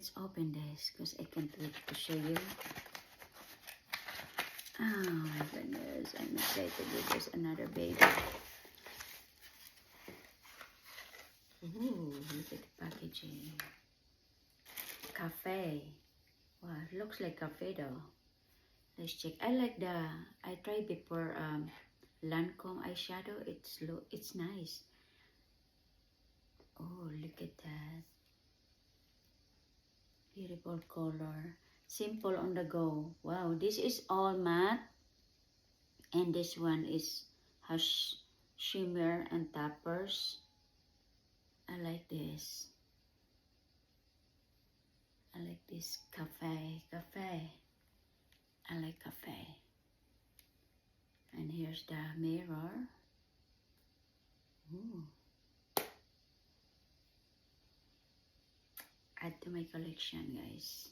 Let's open this because I can't wait to show you. Oh my goodness, I'm excited with this another baby. Ooh, look at the packaging. Cafe. Wow, it looks like cafe though. Let's check. I tried before Lancome eyeshadow. It's nice. Oh, look at that. Beautiful color. Simple on the go. Wow, this is all matte. And this one has shimmer and tappers. I like this. I like this cafe. I like cafe. And here's the mirror. Ooh. Add to my collection, guys.